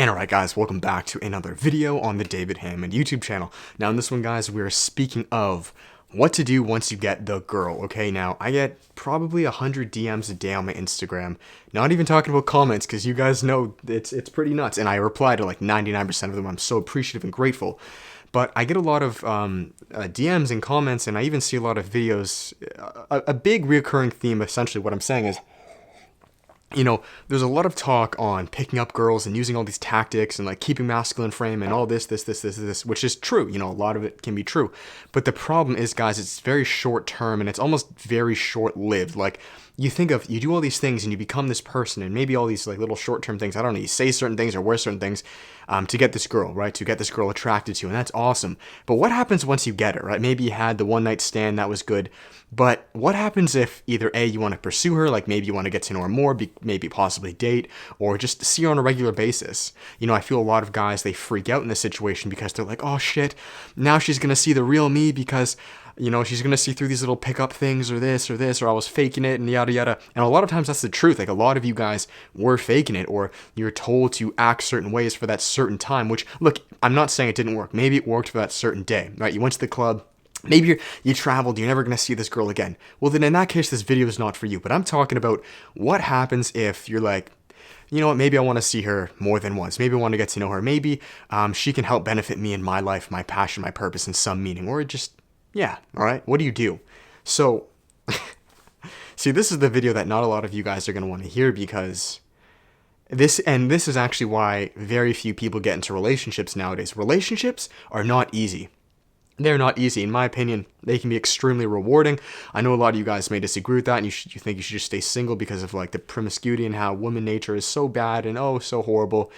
And alright guys, welcome back to another video on the David Hammond YouTube channel. Now in this one guys, we're speaking of what to do once you get the girl. Okay, now I get probably 100 DMs a day on my Instagram. Not even talking about comments, because you guys know it's pretty nuts. And I reply to like 99% of them. I'm so appreciative and grateful. But I get a lot of DMs and comments, and I even see a lot of videos. A big reoccurring theme, essentially what I'm saying is, you know, there's a lot of talk on picking up girls and using all these tactics and like keeping masculine frame and all this, which is true. You know, a lot of it can be true. But the problem is, guys, it's very short term and it's almost very short lived. Like, you do all these things and you become this person, and maybe all these like little short term things. I don't know, you say certain things or wear certain things to get this girl, right? To get this girl attracted to you, and that's awesome. But what happens once you get her, right? Maybe you had the one night stand, that was good. But what happens if either A, you want to pursue her, like maybe you want to get to know her more, maybe possibly date, or just see her on a regular basis? You know, I feel a lot of guys, they freak out in this situation because they're like, oh shit, now she's going to see the real me because, you know, she's going to see through these little pickup things or this, or I was faking it and yada yada. And a lot of times that's the truth. Like, a lot of you guys were faking it, or you're told to act certain ways for that certain time, which, look, I'm not saying it didn't work. Maybe it worked for that certain day, right? You went to the club. Maybe you traveled, you're never going to see this girl again. Well, then in that case, this video is not for you. But I'm talking about what happens if you're like, you know what, maybe I want to see her more than once. Maybe I want to get to know her. Maybe she can help benefit me in my life, my passion, my purpose, in some meaning. Or just, yeah, all right? What do you do? So, see, this is the video that not a lot of you guys are going to want to hear, because this is actually why very few people get into relationships nowadays. Relationships are not easy. They're not easy. In my opinion, they can be extremely rewarding. I know a lot of you guys may disagree with that, and you think you should just stay single because of like the promiscuity and how woman nature is so bad and oh, so horrible.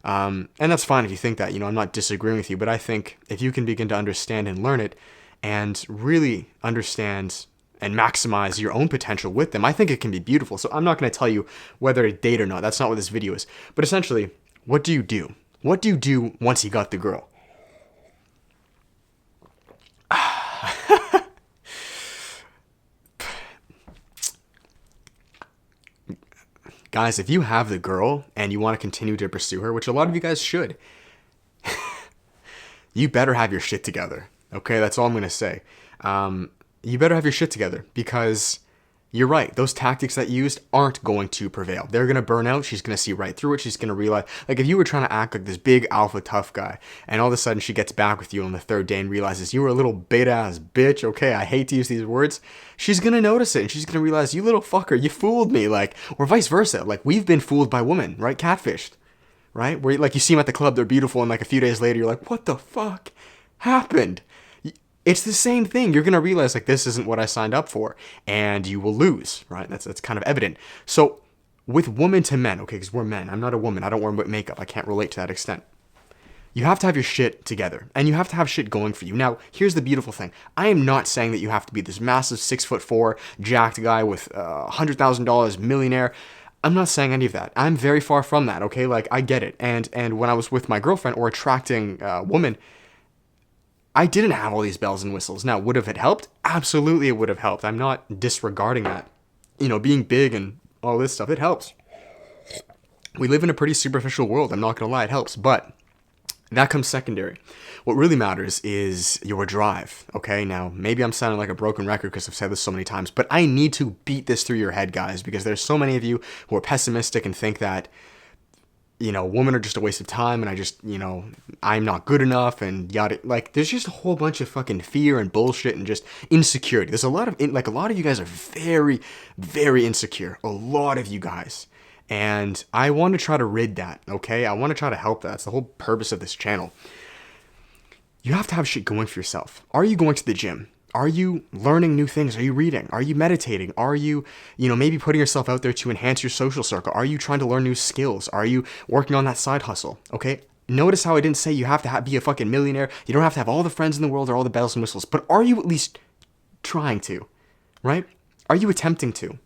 And that's fine if you think that. You know, I'm not disagreeing with you, but I think if you can begin to understand and learn it and really understand and maximize your own potential with them, I think it can be beautiful. So I'm not going to tell you whether to date or not. That's not what this video is. But essentially, what do you do? What do you do once you got the girl? Guys, if you have the girl and you want to continue to pursue her, which a lot of you guys should, you better have your shit together. Okay, that's all I'm going to say. You better have your shit together, because you're right. Those tactics that you used aren't going to prevail. They're going to burn out. She's going to see right through it. She's going to realize, like, if you were trying to act like this big alpha tough guy, and all of a sudden she gets back with you on the third day and realizes you were a little beta ass bitch, okay, I hate to use these words, she's going to notice it, and she's going to realize, you little fucker, you fooled me, like, or vice versa. Like, we've been fooled by women, right? Catfished, right? Where, like, you see them at the club, they're beautiful, and like a few days later, you're like, what the fuck happened? It's the same thing. You're going to realize, like, this isn't what I signed up for, and you will lose, right? That's kind of evident. So with women to men, okay, because we're men. I'm not a woman. I don't wear makeup. I can't relate to that extent. You have to have your shit together, and you have to have shit going for you. Now, here's the beautiful thing. I am not saying that you have to be this massive 6'4", jacked guy with $100,000 millionaire. I'm not saying any of that. I'm very far from that, okay? Like, I get it. And when I was with my girlfriend or attracting women, I didn't have all these bells and whistles. Now, would have it helped? Absolutely it would have helped. I'm not disregarding that. You know, being big and all this stuff, it helps. We live in a pretty superficial world. I'm not going to lie, it helps. But that comes secondary. What really matters is your drive, okay? Now, maybe I'm sounding like a broken record because I've said this so many times, but I need to beat this through your head, guys, because there's so many of you who are pessimistic and think that, you know, women are just a waste of time, and I just, you know, I'm not good enough, and yada. Like, there's just a whole bunch of fucking fear and bullshit and just insecurity. There's a lot of, like, a lot of you guys are very, very insecure. A lot of you guys. And I want to try to rid that, okay? I want to try to help that. That's the whole purpose of this channel. You have to have shit going for yourself. Are you going to the gym? Are you learning new things? Are you reading? Are you meditating? Are you, you know, maybe putting yourself out there to enhance your social circle? Are you trying to learn new skills? Are you working on that side hustle? Okay? Notice how I didn't say you have to be a fucking millionaire. You don't have to have all the friends in the world or all the bells and whistles. But are you at least trying to? Right? Are you attempting to?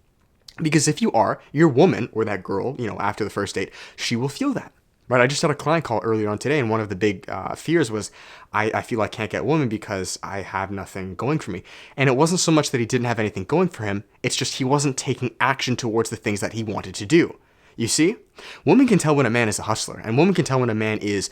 Because if you are, your woman or that girl, you know, after the first date, she will feel that. Right, I just had a client call earlier on today, and one of the big fears was, I feel I can't get women because I have nothing going for me. And it wasn't so much that he didn't have anything going for him, it's just he wasn't taking action towards the things that he wanted to do. You see? Women can tell when a man is a hustler, and women can tell when a man is,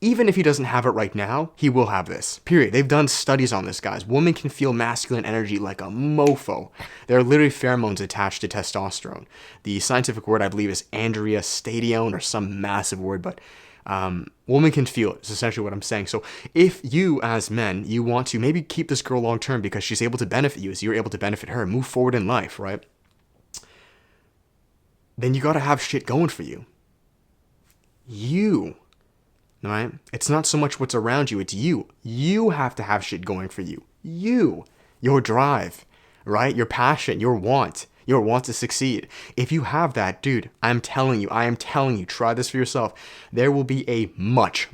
even if he doesn't have it right now, he will have this. Period. They've done studies on this, guys. Women can feel masculine energy like a mofo. There are literally pheromones attached to testosterone. The scientific word, I believe, is androstenedione or some massive word, but women can feel it, is essentially what I'm saying. So if you, as men, you want to maybe keep this girl long term because she's able to benefit you as you're able to benefit her, move forward in life, right? Then you gotta have shit going for you. You, right? It's not so much what's around you, it's you. You have to have shit going for you. You, your drive, right? Your passion, your want to succeed. If you have that, dude, I am telling you, try this for yourself. There will be a much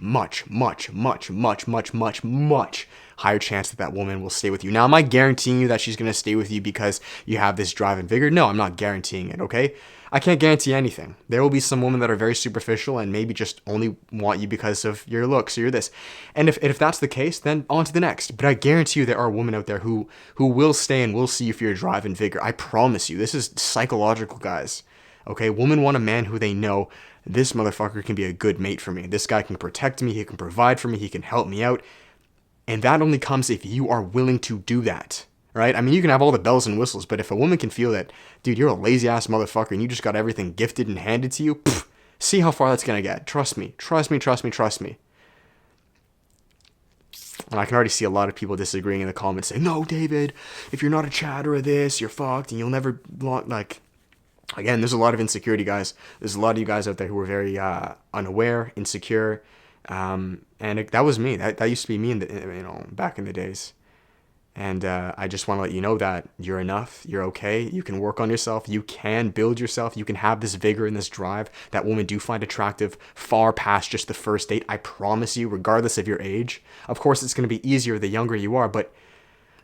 higher chance that that woman will stay with you. Now, am I guaranteeing you that she's gonna stay with you because you have this drive and vigor? No, I'm not guaranteeing it, okay? I can't guarantee anything. There will be some women that are very superficial and maybe just only want you because of your looks or you're this. And if that's the case, then on to the next. But I guarantee you there are women out there who will stay and will see you for your drive and vigor. I promise you. This is psychological, guys. Okay? Women want a man who they know, this motherfucker can be a good mate for me. This guy can protect me. He can provide for me. He can help me out. And that only comes if you are willing to do that. Right? I mean, you can have all the bells and whistles, but if a woman can feel that, dude, you're a lazy ass motherfucker and you just got everything gifted and handed to you, see how far that's gonna get. Trust me. And I can already see a lot of people disagreeing in the comments saying, no, David, if you're not a chatter of this, you're fucked and you'll never, like, again, there's a lot of insecurity, guys. There's a lot of you guys out there who are very unaware, insecure, and that was me. That used to be me back in the days. And I just want to let you know that you're enough, you're okay, you can work on yourself, you can build yourself, you can have this vigor and this drive that women do find attractive far past just the first date. I promise you, regardless of your age. Of course, it's going to be easier the younger you are, but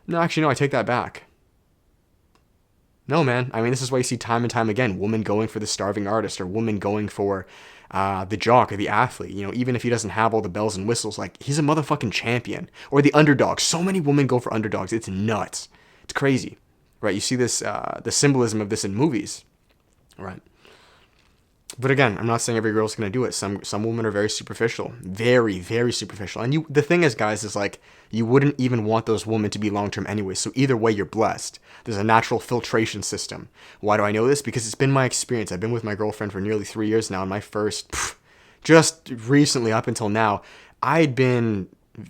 no, actually, no, I take that back. No, man. I mean, this is why you see time and time again, women going for the starving artist or women going for the jock or the athlete, even if he doesn't have all the bells and whistles, like he's a motherfucking champion. Or the underdog. So many women go for underdogs. It's nuts. It's crazy, right? You see this, the symbolism of this in movies, right? But again, I'm not saying every girl's gonna do it. Some women are very superficial, very, very superficial. And the thing is, guys, is like you wouldn't even want those women to be long term anyway. So either way, you're blessed. There's a natural filtration system. Why do I know this? Because it's been my experience. I've been with my girlfriend for nearly 3 years now, and my first, just recently up until now, I'd been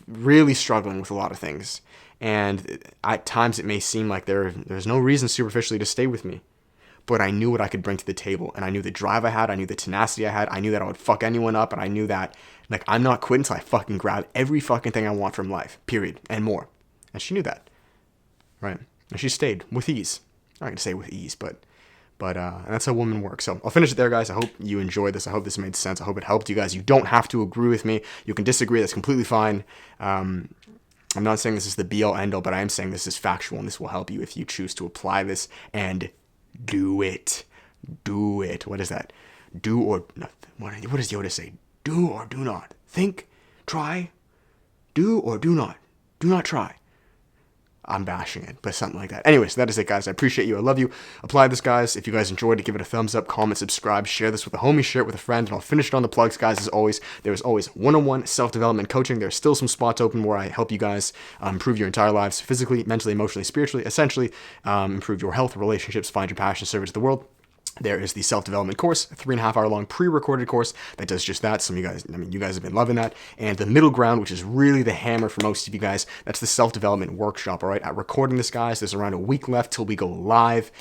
really struggling with a lot of things. And at times it may seem like there's no reason superficially to stay with me. But I knew what I could bring to the table, and I knew the drive I had, I knew the tenacity I had, I knew that I would fuck anyone up, and I knew that, like, I'm not quitting until I fucking grab every fucking thing I want from life, period, and more. And she knew that, right? And she stayed with ease. I'm not gonna say with ease, but that's how women work. So I'll finish it there, guys. I hope you enjoyed this. I hope this made sense. I hope it helped you guys. You don't have to agree with me. You can disagree. That's completely fine. I'm not saying this is the be-all, end-all, but I am saying this is factual, and this will help you if you choose to apply this and do it. What is that? Do or not. What does Yoda say? Do or do not. Think, try, do or do not. Do not try. I'm bashing it, but something like that. Anyways, that is it, guys. I appreciate you. I love you. Apply this, guys. If you guys enjoyed it, give it a thumbs up, comment, subscribe, share this with a homie, share it with a friend, and I'll finish it on the plugs, guys. As always, there's always one-on-one self-development coaching. There's still some spots open where I help you guys improve your entire lives, physically, mentally, emotionally, spiritually, essentially improve your health, relationships, find your passion, serve it to the world. There is the self-development course, a 3.5-hour long pre-recorded course that does just that. You guys have been loving that. And the middle ground, which is really the hammer for most of you guys, that's the self-development workshop, all right? At recording this, guys, there's around a week left till we go live.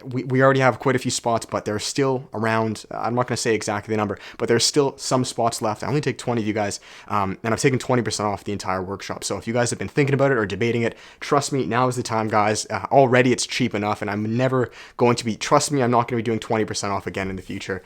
We already have quite a few spots, but there's still around, I'm not going to say exactly the number, but there's still some spots left. I only take 20 of you guys, and I've taken 20% off the entire workshop. So if you guys have been thinking about it or debating it, trust me, now is the time, guys. Already it's cheap enough, and I'm never going to be, trust me, I'm not going to be doing 20% off again in the future.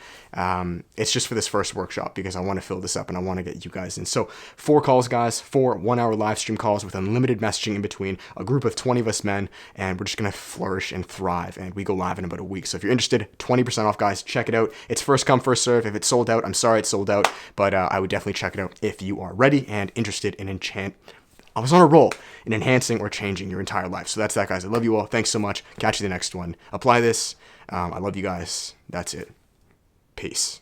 It's just for this first workshop because I want to fill this up and I want to get you guys in. So 4 calls, guys, 4 1-hour live stream calls with unlimited messaging in between, a group of 20 of us men, and we're just going to flourish and thrive, and we go live in about a week. So if you're interested, 20% off, guys. Check it out. It's first come, first serve. If it's sold out, I'm sorry it's sold out, but I would definitely check it out if you are ready and interested in I was on a roll in enhancing or changing your entire life. So that's that, guys. I love you all. Thanks so much. Catch you the next one. Apply this. I love you guys. That's it. Peace.